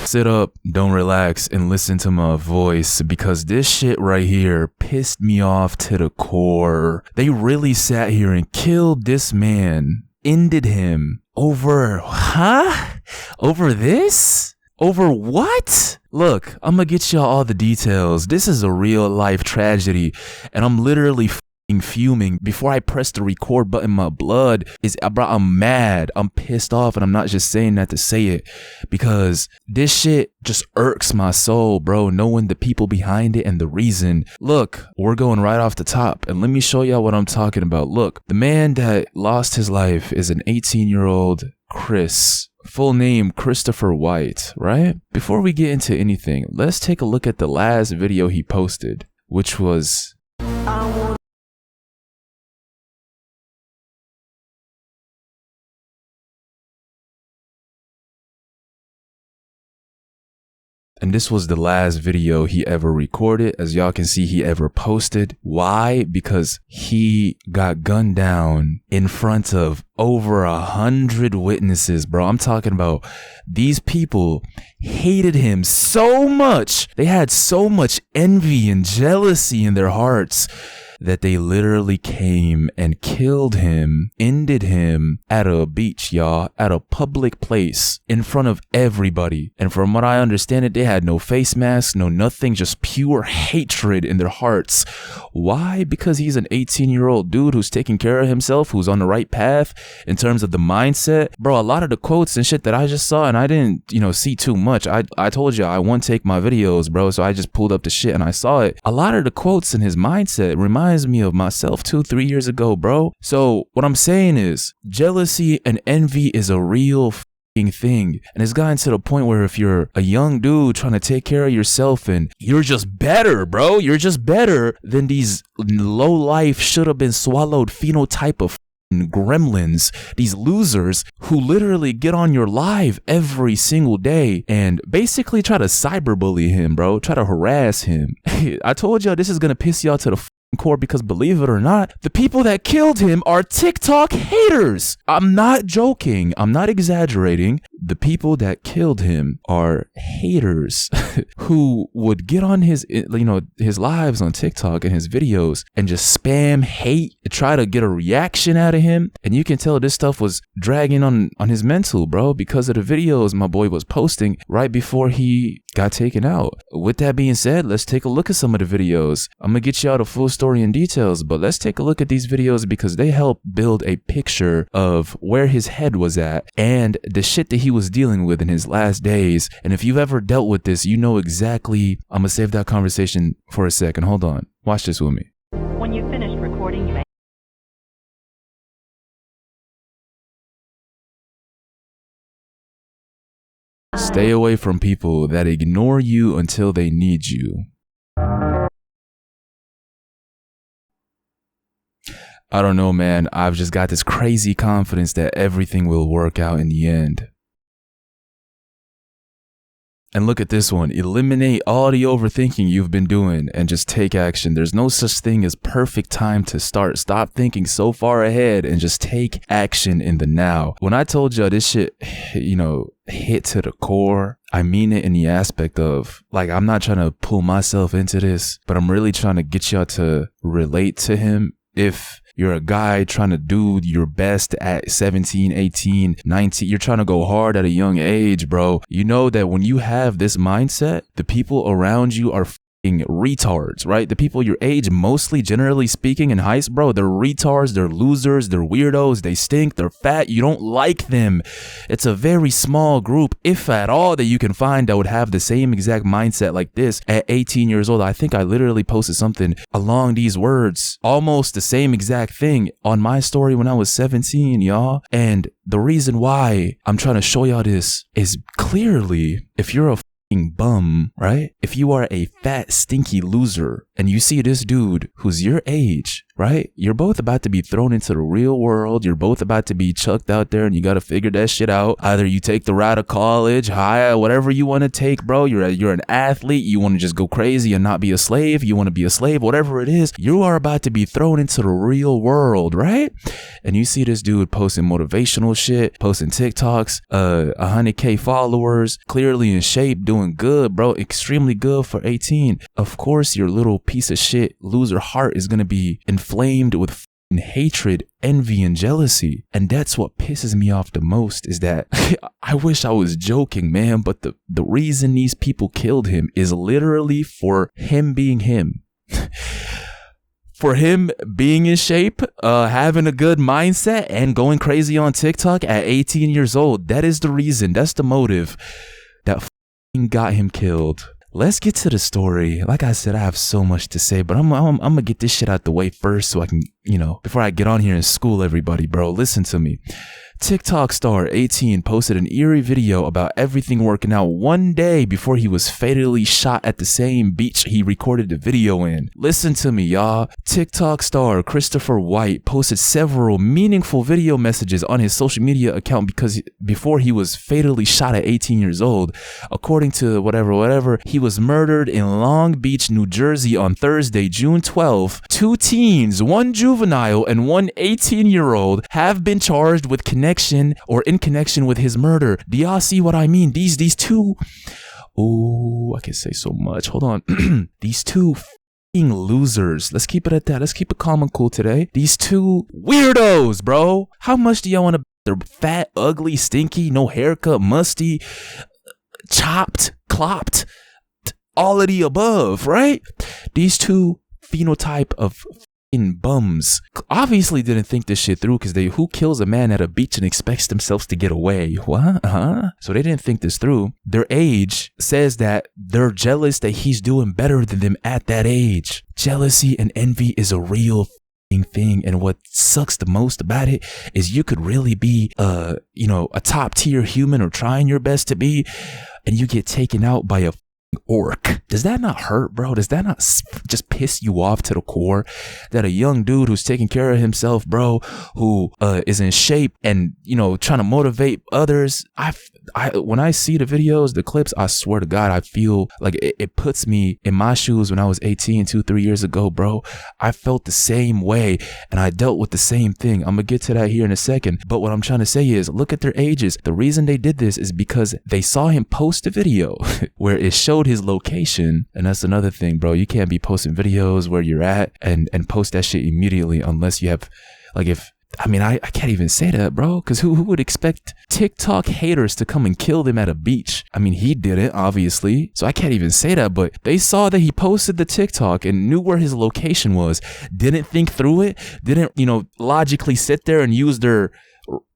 sit up, don't relax, and listen to my voice, because this shit right here pissed me off to the core. They really sat here and killed this man, ended him over, over this? Over what? Look, I'm gonna get y'all all the details. This is a real life tragedy, and I'm literally fuming. Before I press the record button, my blood is, bro, I'm mad, I'm pissed off, and I'm not just saying that to say it, because this shit just irks my soul, bro, knowing the people behind it and the reason. Look, we're going right off the top, and let me show y'all what I'm talking about. Look, the man that lost his life is an 18-year-old Chris. Full name Christopher White, right? Before we get into anything, let's take a look at the last video he posted, which was and this was the last video he ever recorded. As y'all can see, he ever posted. Why? Because he got gunned down in front of over 100 witnesses, bro. I'm talking about these people hated him so much. They had so much envy and jealousy in their hearts that they literally came and killed him, ended him at a beach, y'all, at a public place in front of everybody. And from what I understand it, they had no face masks, no nothing, just pure hatred in their hearts. Why? Because he's an 18-year-old dude who's taking care of himself, who's on the right path in terms of the mindset. Bro, a lot of the quotes and shit that I just saw, and I didn't, see too much. I told you I won't take my videos, bro, so I just pulled up the shit and I saw it. A lot of the quotes in his mindset reminds me of myself 2-3 years ago, bro. So what I'm saying is jealousy and envy is a real thing, and it's gotten to the point where if you're a young dude trying to take care of yourself and you're just better, bro, you're just better than these low life should have been swallowed phenotype of gremlins, these losers who literally get on your live every single day and basically try to cyberbully him, bro, try to harass him. I told y'all this is gonna piss y'all to the core, because believe it or not, the people that killed him are TikTok haters. I'm not joking, I'm not exaggerating. The people that killed him are haters who would get on his lives on TikTok and his videos and just spam hate, try to get a reaction out of him. And you can tell this stuff was dragging on his mental, bro, because of the videos my boy was posting right before he got taken out. With that being said, let's take a look at some of the videos. I'm gonna get you all the full story and details, but let's take a look at these videos because they help build a picture of where his head was at and the shit that he was dealing with in his last days. And if you've ever dealt with this, you know exactly. I'm gonna save that conversation for a second. Hold on. Watch this with me. When you've finished recording, you may stay away from people that ignore you until they need you. I don't know, man. I've just got this crazy confidence that everything will work out in the end. And look at this one. Eliminate all the overthinking you've been doing and just take action. There's no such thing as perfect time to start. Stop thinking so far ahead and just take action in the now. When I told y'all this shit, hit to the core, I mean it in the aspect of, like, I'm not trying to pull myself into this, but I'm really trying to get y'all to relate to him. If you're a guy trying to do your best at 17, 18, 19, you're trying to go hard at a young age, bro. You know that when you have this mindset, the people around you are retards, right? The people your age, mostly generally speaking in high school, bro, they're retards, they're losers, they're weirdos, they stink, they're fat, you don't like them. It's a very small group, if at all, that you can find that would have the same exact mindset like this at 18 years old. I think I literally posted something along these words, almost the same exact thing on my story when I was 17, y'all. And the reason why I'm trying to show y'all this is clearly, if you're a bum, right? If you are a fat, stinky loser and you see this dude who's your age, right? You're both about to be thrown into the real world. You're both about to be chucked out there and you got to figure that shit out. Either you take the route of college, higher, whatever you want to take, bro. You're an athlete. You want to just go crazy and not be a slave. You want to be a slave, whatever it is. You are about to be thrown into the real world, right? And you see this dude posting motivational shit, posting TikToks, 100K followers, clearly in shape, doing good, bro. Extremely good for 18. Of course, your little piece of shit loser heart is going to be inflamed with hatred, envy, and jealousy. And that's what pisses me off the most is that I wish I was joking, man, but the reason these people killed him is literally for him being him. For him being in shape, having a good mindset, and going crazy on TikTok at 18 years old. That is the reason. That's the motive that got him killed. Let's get to the story. Like I said, I have so much to say, but I'm gonna get this shit out the way first so I can, before I get on here and school everybody, bro. Listen to me. TikTok star 18 posted an eerie video about everything working out one day before he was fatally shot at the same beach he recorded the video in. Listen to me, y'all. TikTok star Christopher White posted several meaningful video messages on his social media account before he was fatally shot at 18 years old. According to whatever, he was murdered in Long Beach, New Jersey on Thursday, June 12. 2 teens, 1 juvenile and 1 18-year-old have been charged with in connection with his murder. Do y'all see what I mean? These two, I can say so much. Hold on. These two losers. Let's keep it at that. Let's keep it calm and cool today. These two weirdos, bro. How much do y'all want to? They're fat, ugly, stinky, no haircut, musty, chopped, clopped, all of the above, right? These two phenotype of bums obviously didn't think this shit through, because who kills a man at a beach and expects themselves to get away? What? So they didn't think this through. Their age says that they're jealous that he's doing better than them at that age. Jealousy and envy is a real thing, and what sucks the most about it is you could really be a top tier human or trying your best to be, and you get taken out by a orc. Does that not hurt, bro? Does that not just piss you off to the core that a young dude who's taking care of himself, bro, who is in shape and trying to motivate others, when I see the videos, the clips, I swear to God, I feel like it puts me in my shoes when I was 18 2-3 years ago, bro. I felt the same way and I dealt with the same thing. I'm gonna get to that here in a second, but what I'm trying to say is look at their ages. The reason they did this is because they saw him post a video where it showed his location. And that's another thing, bro. You can't be posting videos where you're at and post that shit immediately unless you have, I can't even say that, bro, because who would expect TikTok haters to come and kill them at a beach? I mean, he didn't, obviously, so I can't even say that, but they saw that he posted the TikTok and knew where his location was, didn't think through it, didn't, logically sit there and use their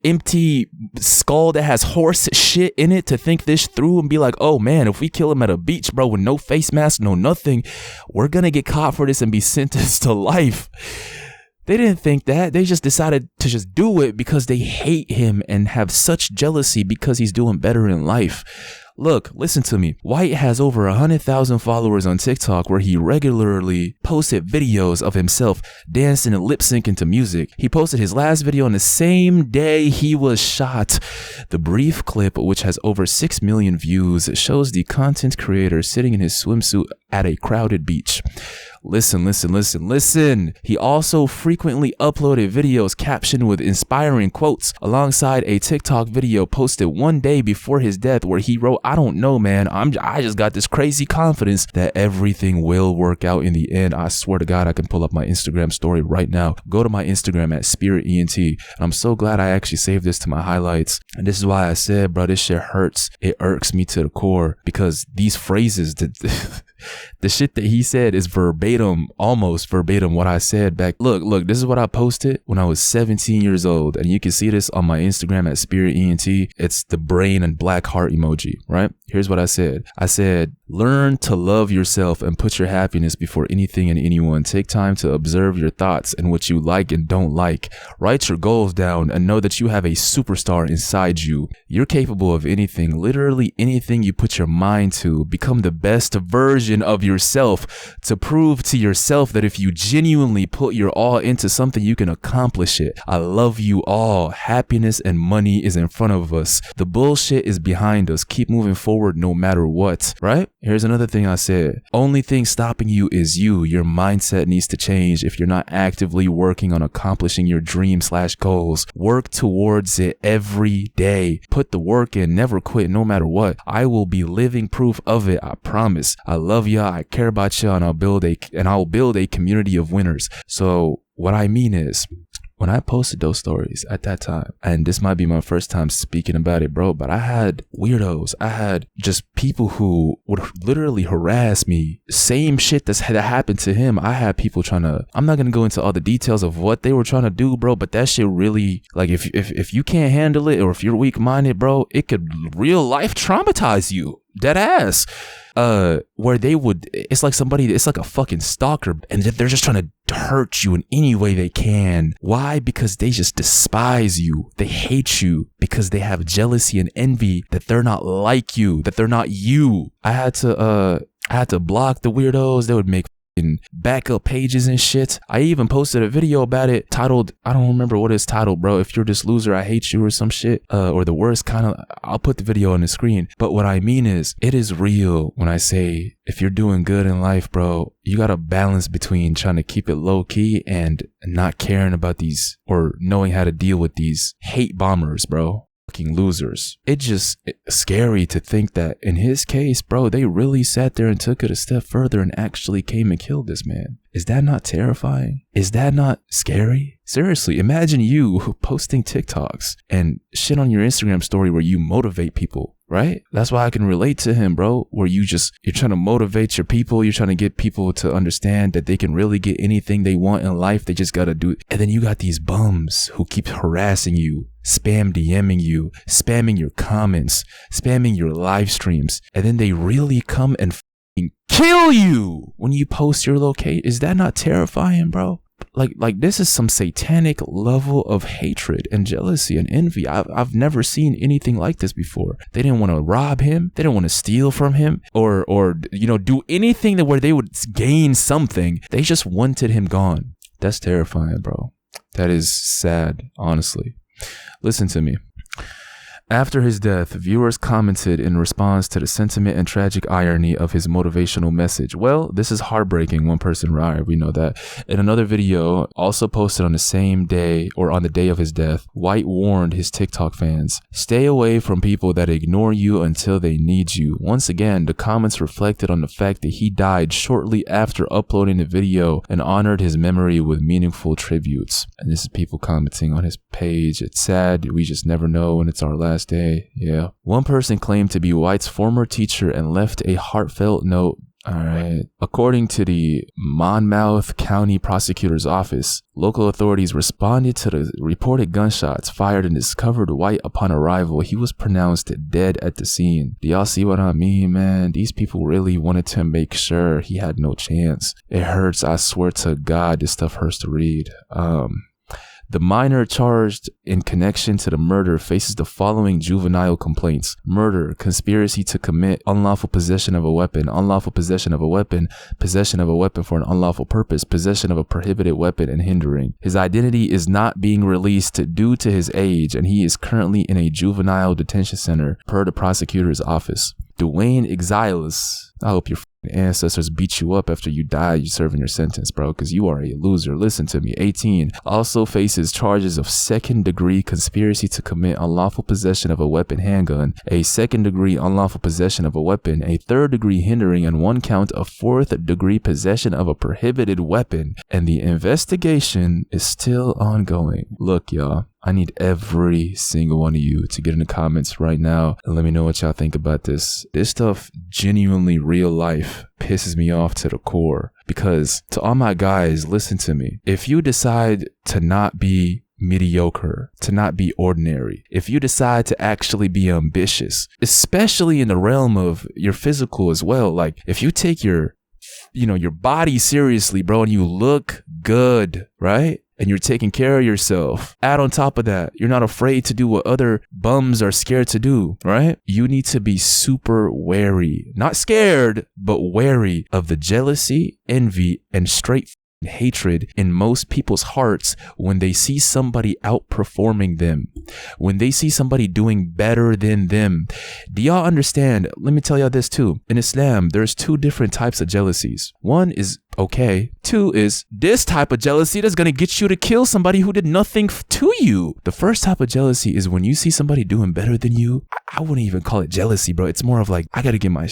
empty skull that has horse shit in it to think this through and be like, oh man, if we kill him at a beach, bro, with no face mask, no nothing, we're gonna get caught for this and be sentenced to life. They didn't think that. They just decided to just do it because they hate him and have such jealousy because he's doing better in life. Look, listen to me. White has over 100,000 followers on TikTok where he regularly posted videos of himself dancing and lip syncing to music. He posted his last video on the same day he was shot. The brief clip, which has over 6 million views, shows the content creator sitting in his swimsuit at a crowded beach. Listen. He also frequently uploaded videos captioned with inspiring quotes alongside a TikTok video posted one day before his death where he wrote, I don't know, man. I just got this crazy confidence that everything will work out in the end. I swear to God, I can pull up my Instagram story right now. Go to my Instagram at SpiritENT. And I'm so glad I actually saved this to my highlights. And this is why I said, bro, this shit hurts. It irks me to the core because these phrases that The shit that he said is verbatim, almost verbatim what I said back. Look, this is what I posted when I was 17 years old. And you can see this on my Instagram at SpiritENT. It's the brain and black heart emoji, right? Here's what I said. I said, learn to love yourself and put your happiness before anything and anyone. Take time to observe your thoughts and what you like and don't like. Write your goals down and know that you have a superstar inside you. You're capable of anything, literally anything you put your mind to. Become the best version of yourself to prove to yourself that if you genuinely put your all into something, you can accomplish it. I love you all. Happiness and money is in front of us. The bullshit is behind us. Keep moving forward no matter what, right? Here's another thing I said. Only thing stopping you is you. Your mindset needs to change if you're not actively working on accomplishing your dreams/goals. Work towards it every day. Put the work in. Never quit no matter what. I will be living proof of it. I promise. I love y'all. I care about y'all, and I'll build a community of winners. So what I mean is, when I posted those stories at that time, and this might be my first time speaking about it, bro, but I had weirdos. I had just people who would literally harass me. Same shit that happened to him. I had people I'm not going to go into all the details of what they were trying to do, bro, but that shit really, like, if you can't handle it, or if you're weak-minded, bro, it could real life traumatize you. Dead ass. Where it's like a fucking stalker, and they're just trying to hurt you in any way they can. Why? Because they just despise you. They hate you because they have jealousy and envy that they're not like you, that they're not you. I had to block the weirdos. They would make backup pages and shit. I even posted a video about it titled, I don't remember what it's titled, bro. If you're this loser, I hate you, or some shit, or the worst kind of. I'll put the video on the screen. But what I mean is, it is real when I say, if you're doing good in life, bro, you got to balance between trying to keep it low key and not caring about these, or knowing how to deal with these hate bombers, bro. Fucking losers. It's scary to think that in his case, bro, they really sat there and took it a step further and actually came and killed this man. Is that not terrifying? Is that not scary? Seriously, imagine you posting TikToks and shit on your Instagram story where you motivate people, right? That's why I can relate to him, bro, where you're trying to motivate your people. You're trying to get people to understand that they can really get anything they want in life. They just got to do it. And then you got these bums who keep harassing you, spam DMing you, spamming your comments, spamming your live streams. And then they really come and kill you when you post your location. Is that not terrifying, bro? Like this is some satanic level of hatred and jealousy and envy. I've never seen anything like this before. They didn't want to rob him. They didn't want to steal from him or do anything where they would gain something. They just wanted him gone. That's terrifying, bro. That is sad, honestly. Listen to me. After his death, viewers commented in response to the sentiment and tragic irony of his motivational message. Well, this is heartbreaking, one person wrote. We know that. In another video, also posted on the same day or on the day of his death, White warned his TikTok fans, stay away from people that ignore you until they need you. Once again, the comments reflected on the fact that he died shortly after uploading the video and honored his memory with meaningful tributes. And this is people commenting on his page. It's sad. We just never know when it's our last day. Yeah. One person claimed to be White's former teacher and left a heartfelt note. All right. According to the Monmouth County Prosecutor's Office, local authorities responded to the reported gunshots fired and discovered White upon arrival. He was pronounced dead at the scene. Do y'all see what I mean, man? These people really wanted to make sure he had no chance. It hurts. I swear to God, this stuff hurts to read. The minor charged in connection to the murder faces the following juvenile complaints: murder, conspiracy to commit, unlawful possession of a weapon, unlawful possession of a weapon, possession of a weapon for an unlawful purpose, possession of a prohibited weapon, and hindering. His identity is not being released due to his age, and he is currently in a juvenile detention center, per the prosecutor's office. Dwayne Exiles. I hope your ancestors beat you up after you die. You serving your sentence, bro, because you are a loser. Listen to me. 18 also faces charges of second-degree conspiracy to commit unlawful possession of a weapon, handgun, a second-degree unlawful possession of a weapon, a third-degree hindering, and one count of fourth-degree possession of a prohibited weapon. And the investigation is still ongoing. Look, y'all, I need every single one of you to get in the comments right now and let me know what y'all think about this. This stuff genuinely real life pisses me off to the core. Because to all my guys, listen to me. If you decide to not be mediocre, to not be ordinary, if you decide to actually be ambitious, especially in the realm of your physical as well, like if you take your body seriously, bro, and you look good, right? And you're taking care of yourself. Add on top of that, you're not afraid to do what other bums are scared to do, right? You need to be super wary, not scared, but wary of the jealousy, envy, and straight hatred in most people's hearts when they see somebody outperforming them, when they see somebody doing better than them. Do y'all understand? Let me tell y'all this too. In Islam, there's two different types of jealousies. One is okay. Two is this type of jealousy that's going to get you to kill somebody who did nothing to you. The first type of jealousy is when you see somebody doing better than you. I wouldn't even call it jealousy, bro. It's more of like, I got to get my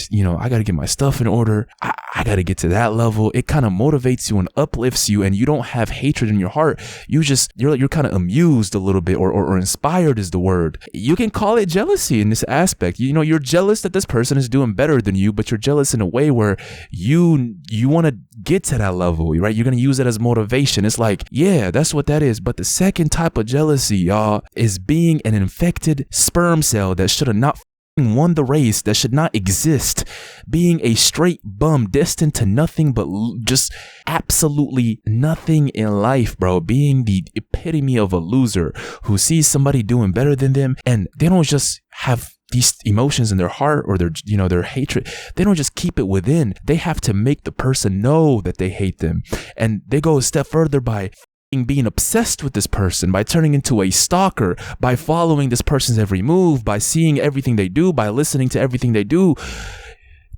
stuff in order. I got to get to that level. It kind of motivates you and uplifts you, and you don't have hatred in your heart. You're kind of amused a little bit, or inspired is the word. You can call it jealousy in this aspect. You're jealous that this person is doing better than you, but you're jealous in a way where you want to get to that level, right? You're going to use it as motivation. It's like, yeah, that's what that is. But the second type of jealousy, y'all, is being an infected sperm cell that should have not won the race, that should not exist, being a straight bum destined to nothing but just absolutely nothing in life, bro, being the epitome of a loser who sees somebody doing better than them, and they don't just have these emotions in their heart or their hatred. They don't just keep it within. They have to make the person know that they hate them. And they go a step further by being obsessed with this person, by turning into a stalker, by following this person's every move, by seeing everything they do, by listening to everything they do.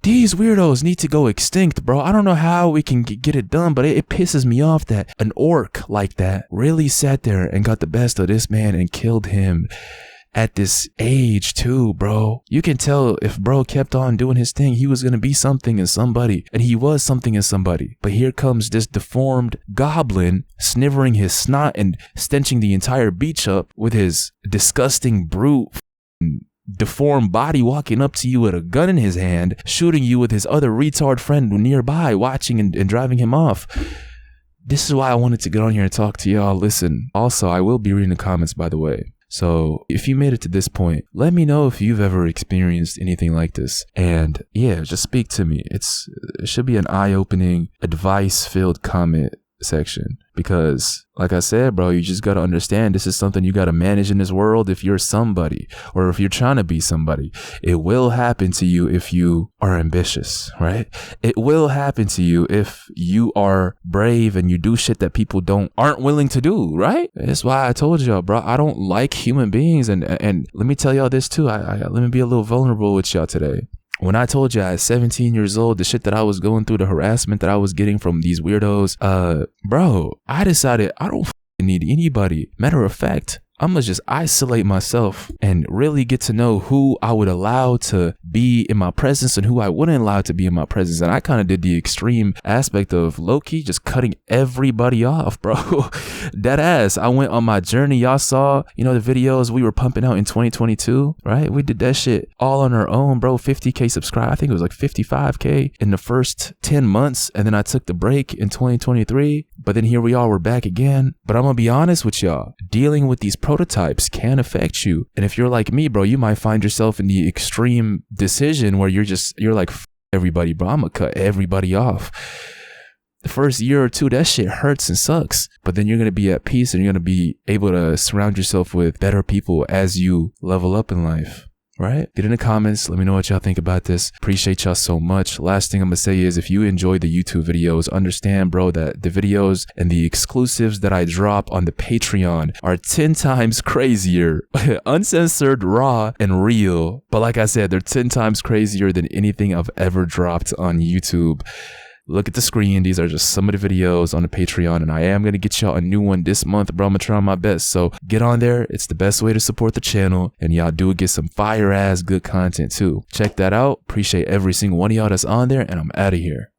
These weirdos need to go extinct, bro. I don't know how we can get it done, but it pisses me off that an orc like that really sat there and got the best of this man and killed him at this age too, bro. You can tell if bro kept on doing his thing, he was going to be something in somebody, and he was something in somebody. But here comes this deformed goblin snivering his snot and stenching the entire beach up with his disgusting brute deformed body, walking up to you with a gun in his hand, shooting you with his other retard friend nearby, watching and driving him off. This is why I wanted to get on here and talk to y'all. Listen, also, I will be reading the comments, by the way. So if you made it to this point, let me know if you've ever experienced anything like this. And yeah, just speak to me. It should be an eye-opening, advice-filled comment section. Because like I said, bro, you just got to understand this is something you got to manage in this world. If you're somebody, or if you're trying to be somebody, it will happen to you if you are ambitious, right? It will happen to you if you are brave and you do shit that people aren't willing to do, right? That's why I told y'all, bro, I don't like human beings. And let me tell y'all this too. Let me be a little vulnerable with y'all today. When I told you at 17 years old, the shit that I was going through, the harassment that I was getting from these weirdos, bro, I decided I don't need anybody. Matter of fact, I'm gonna just isolate myself and really get to know who I would allow to be in my presence and who I wouldn't allow to be in my presence. And I kind of did the extreme aspect of low-key just cutting everybody off, bro. Dead ass. I went on my journey. Y'all saw, the videos we were pumping out in 2022, right? We did that shit all on our own, bro. 50K subscribe. I think it was like 55K in the first 10 months. And then I took the break in 2023. But then here we are, we're back again. But I'm gonna be honest with y'all, dealing with these prototypes can affect you. And if you're like me, bro, you might find yourself in the extreme decision where you're like, everybody, bro, I'm gonna cut everybody off. The first year or two, that shit hurts and sucks. But then you're gonna be at peace and you're gonna be able to surround yourself with better people as you level up in life. Right? Get in the comments. Let me know what y'all think about this. Appreciate y'all so much. Last thing I'm gonna say is if you enjoy the YouTube videos, understand, bro, that the videos and the exclusives that I drop on the Patreon are 10 times crazier, uncensored, raw, and real. But like I said, they're 10 times crazier than anything I've ever dropped on YouTube. Look at the screen. These are just some of the videos on the Patreon, and I am going to get y'all a new one this month, bro. I'm going to try my best. So get on there. It's the best way to support the channel, and y'all do get some fire ass good content too. Check that out. Appreciate every single one of y'all that's on there, and I'm out of here.